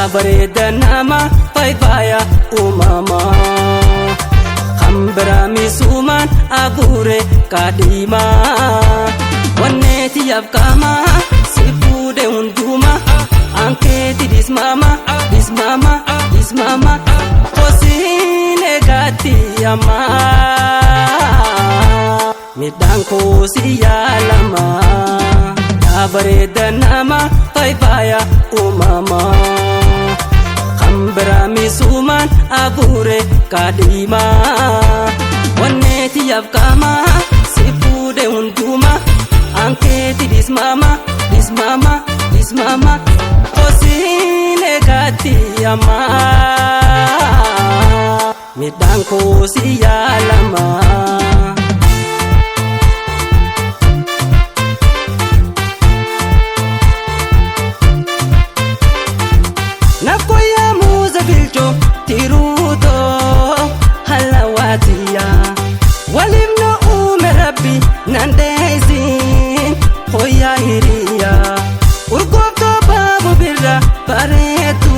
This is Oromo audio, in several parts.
bareeda nama faayfaaya uumamaa kan biraa miisuumaan abuure kaadhimaa wanneeti yaafkamaa si fuudhe hundumaa ankeeti dismaama dismaama dismaama kosiin eegaatti ammaa midhaan koosi yaalamaa yaa bareeda nama faayfaaya uumamaa kan biraa miisuumaan abuure kaadhimaa wanneeti yaafkamaa si fuudhe hundumaa ankeeti dismaama dismaama dismaama kosiin eegaatti ammaa midhaan koosi yaalamaa. Nakoya muza bilcho tiruto halawatiya walimno umerabi nandezin hoya hiriya urgofto babu birra baretu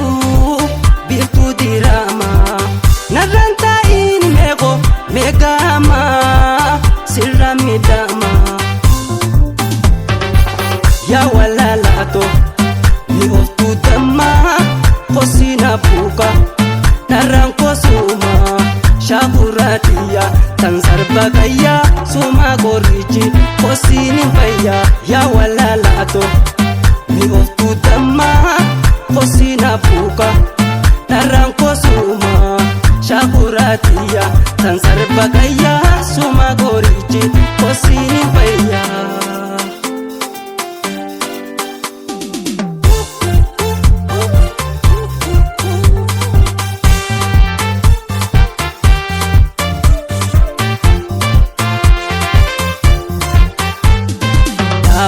birtu dirama naranta in mego megama siramidama ya walalato ni oftu dama kosina puka naranko suma shakuratia tansarba kaya suma gorichi kosini faya ya walalato ni oftu dama kosina puka naranko suma shakuratia tansarba kaya suma gorichi kosini faya.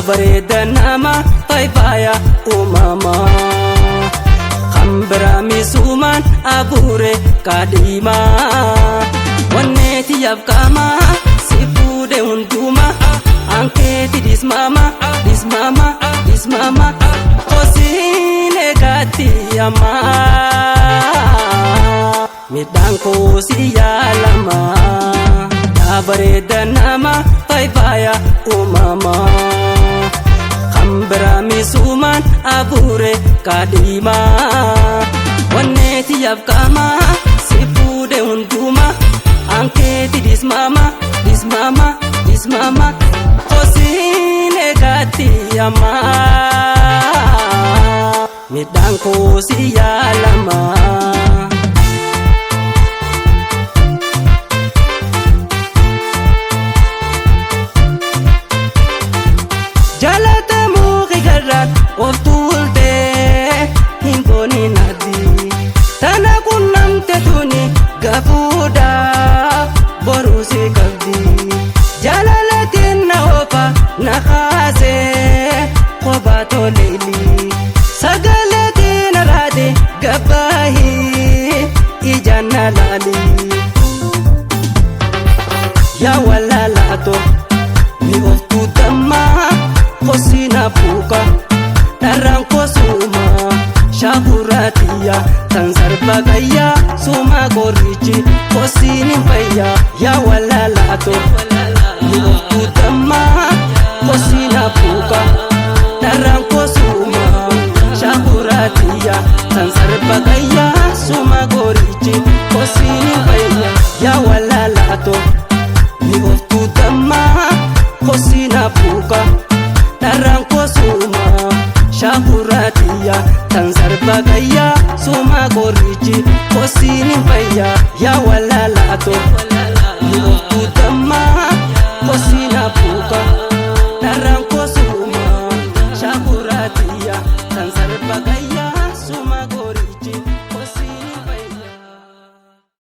bareeda nama faayfaaya uumamaa kan biraa miisuumaan abuure kaadhimaa wanneeti yaafkamaa si fuudhe hundumaa ankeeti dismaama dismaama dismaama kosiin eegaatti ammaa midhaan koosi yaalamaa yaa bareeda nama faayfaaya uumamaa kan biraa miisuumaan abuure kaadhimaa wanneeti yaafkamaa si fuudhe hundumaa ankeeti dismaama dismaama dismaama kosiin eegaatti ammaa midhaan koosi yaalamaa. Of tuulte hingooni nadi tana kunnamte tuni gafuudha boruusi qabdi jaalalatiin na ofa na kaase kophaa toleeli sagaleetiin araade gabbaahi ijaan na laali yaa walaalaato ni of tuutammaa kosina puka naranko suma shakuratia tansarba kaya suma gorichi kosini faya ya walalato ni utama kosina puka